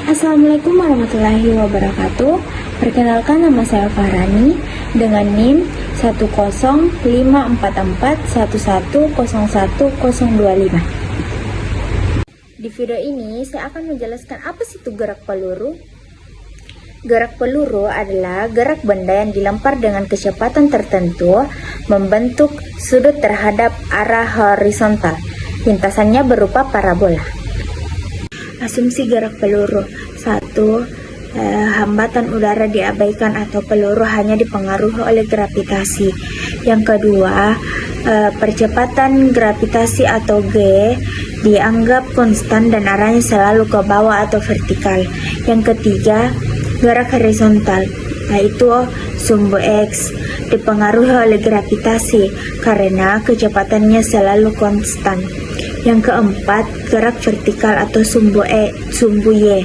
Assalamualaikum warahmatullahi wabarakatuh. Perkenalkan, nama saya Farani dengan NIM 1054411011025. Di video ini saya akan menjelaskan apa sih itu gerak peluru. Gerak peluru adalah gerak benda yang dilempar dengan kecepatan tertentu membentuk sudut terhadap arah horizontal. Lintasannya berupa parabola. Asumsi gerak peluru. 1. Hambatan udara diabaikan atau peluru hanya dipengaruhi oleh gravitasi. Yang kedua, percepatan gravitasi atau G dianggap konstan dan arahnya selalu ke bawah atau vertikal. Yang ketiga, gerak horizontal, yaitu sumbu X dipengaruhi oleh gravitasi karena kecepatannya selalu konstan. Yang keempat, gerak vertikal atau sumbu Y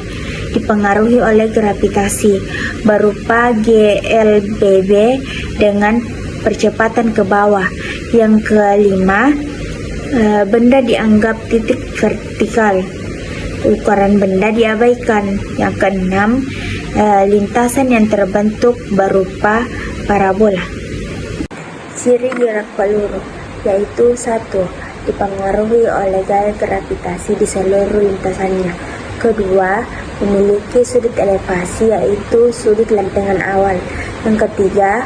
dipengaruhi oleh gravitasi berupa GLBB dengan percepatan ke bawah. Yang kelima, benda dianggap titik vertikal, ukuran benda diabaikan. Yang keenam, lintasan yang terbentuk berupa parabola. Ciri gerak peluru yaitu 1. Dipengaruhi oleh gaya gravitasi di seluruh lintasannya. Kedua, memiliki sudut elevasi yaitu sudut lempengan awal. Yang ketiga,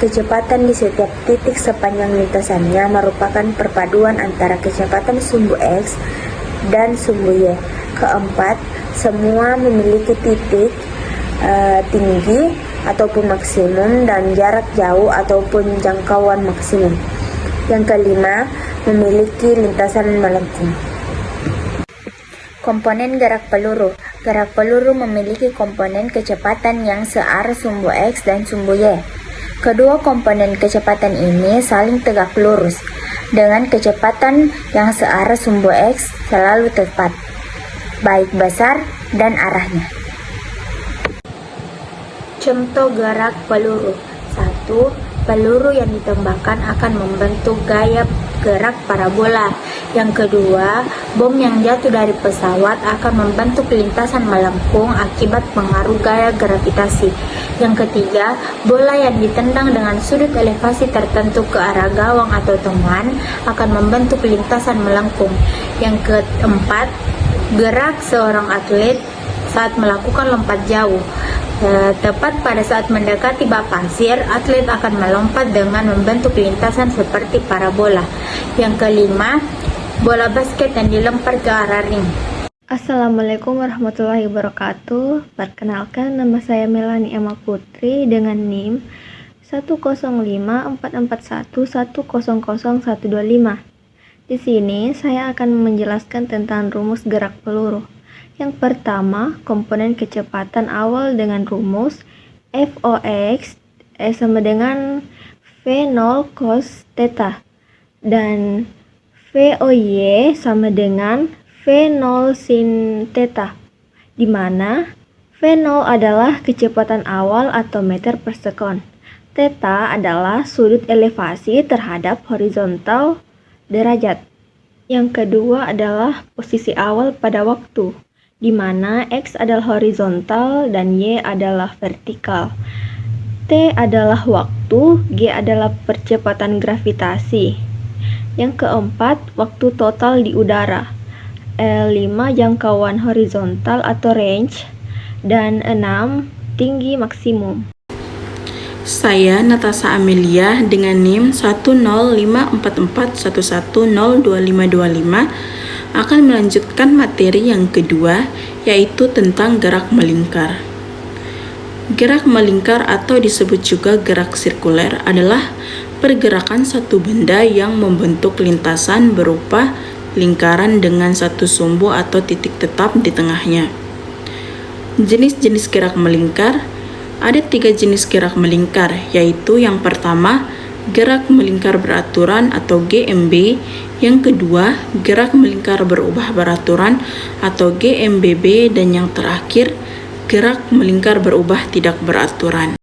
kecepatan di setiap titik sepanjang lintasannya merupakan perpaduan antara kecepatan sumbu X dan sumbu Y. Keempat, semua memiliki titik tinggi ataupun maksimum dan jarak jauh ataupun jangkauan maksimum. Yang kelima, memiliki lintasan melengkung. Komponen gerak peluru. Gerak peluru memiliki komponen kecepatan yang searah sumbu X dan sumbu Y. Kedua komponen kecepatan ini saling tegak lurus, dengan kecepatan yang searah sumbu X selalu tepat, baik besar dan arahnya. Contoh gerak peluru. 1. Peluru yang ditembakkan akan membentuk gaya gerak parabola. Yang kedua, bom yang jatuh dari pesawat akan membentuk lintasan melengkung akibat pengaruh gaya gravitasi. Yang ketiga, bola yang ditendang dengan sudut elevasi tertentu ke arah gawang atau teman akan membentuk lintasan melengkung. Yang keempat, gerak seorang atlet saat melakukan lompat jauh. Tepat pada saat mendekati bak pasir, atlet akan melompat dengan membentuk lintasan seperti parabola. Yang kelima, bola basket yang dilempar ke arah ring. Assalamualaikum warahmatullahi wabarakatuh. Perkenalkan, nama saya Melani Emma Putri dengan NIM 1054411000125. Di sini saya akan menjelaskan tentang rumus gerak peluru. Yang pertama, komponen kecepatan awal dengan rumus Fox sama dengan V0 cos theta dan Voy sama dengan V0 sin theta, di mana V0 adalah kecepatan awal atau meter per sekon. Theta adalah sudut elevasi terhadap horizontal derajat. Yang kedua adalah posisi awal pada waktu, di mana X adalah horizontal dan Y adalah vertikal. T adalah waktu, G adalah percepatan gravitasi. Yang keempat, waktu total di udara. 5 jangkauan horizontal atau range, dan 6 tinggi maksimum. Saya Natasha Amelia dengan NIM 1054411022525 akan melanjutkan materi yang kedua, yaitu tentang gerak melingkar. Gerak melingkar atau disebut juga gerak sirkuler adalah pergerakan satu benda yang membentuk lintasan berupa lingkaran dengan satu sumbu atau titik tetap di tengahnya. Jenis-jenis gerak melingkar. Ada 3 jenis gerak melingkar, yaitu yang pertama, gerak melingkar beraturan atau GMB. Yang kedua, gerak melingkar berubah beraturan atau GMBB. Dan yang terakhir, gerak melingkar berubah tidak beraturan.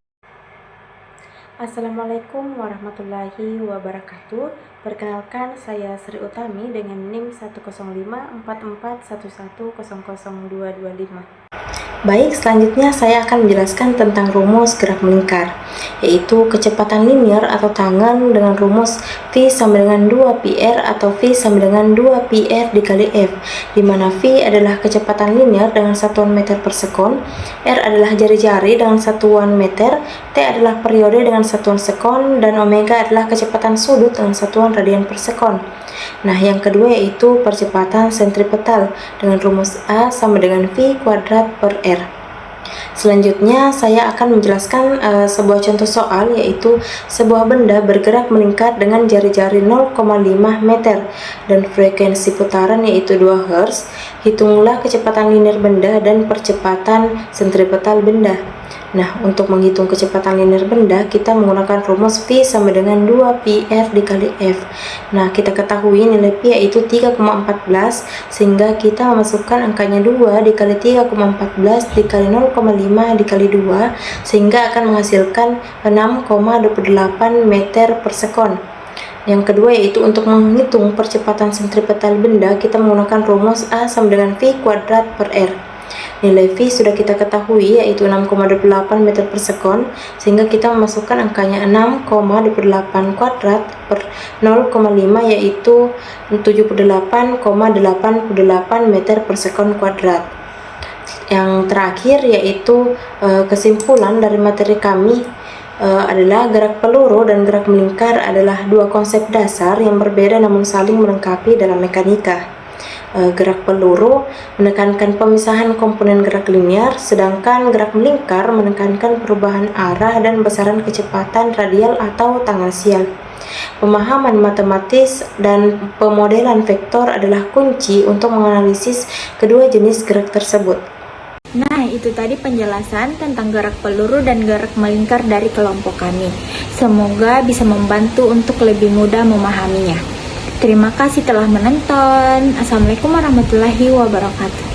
Assalamualaikum warahmatullahi wabarakatuh. Perkenalkan, saya Sri Utami dengan NIM 1054411000225. Baik, selanjutnya saya akan menjelaskan tentang rumus gerak melingkar, yaitu kecepatan linier atau tangan dengan rumus V sama dengan 2πr atau V sama dengan 2πr dikali F, di mana V adalah kecepatan linier dengan satuan meter per sekon, R adalah jari-jari dengan satuan meter, T adalah periode dengan satuan sekon, dan omega adalah kecepatan sudut dengan satuan radian per sekon. Nah, yang kedua yaitu percepatan sentripetal dengan rumus A sama dengan V kuadrat per R. Selanjutnya saya akan menjelaskan sebuah contoh soal, yaitu sebuah benda bergerak melingkar dengan jari-jari 0,5 meter dan frekuensi putaran yaitu 2 Hz. Hitunglah kecepatan linear benda dan percepatan sentripetal benda. Nah, untuk menghitung kecepatan linear benda, kita menggunakan rumus V sama dengan 2πr dikali F. Nah, kita ketahui nilai P yaitu 3,14, sehingga kita memasukkan angkanya 2 dikali 3,14 dikali 0,5 dikali 2, sehingga akan menghasilkan 6,28 meter per sekon. Yang kedua yaitu untuk menghitung percepatan sentripetal benda, kita menggunakan rumus A sama dengan V kuadrat per R. Nilai V sudah kita ketahui yaitu 6,28 meter per sekon, sehingga kita memasukkan angkanya 6,28 kuadrat per 0,5 yaitu 78,88 meter per sekon kuadrat. Yang terakhir yaitu kesimpulan dari materi kami adalah gerak peluru dan gerak melingkar adalah dua konsep dasar yang berbeda namun saling melengkapi dalam mekanika. Gerak peluru menekankan pemisahan komponen gerak linear, sedangkan gerak melingkar menekankan perubahan arah dan besaran kecepatan radial atau tangensial. Pemahaman matematis dan pemodelan vektor adalah kunci untuk menganalisis kedua jenis gerak tersebut. Nah, itu tadi penjelasan tentang gerak peluru dan gerak melingkar dari kelompok kami. Semoga bisa membantu untuk lebih mudah memahaminya. Terima kasih telah menonton. Assalamualaikum warahmatullahi wabarakatuh.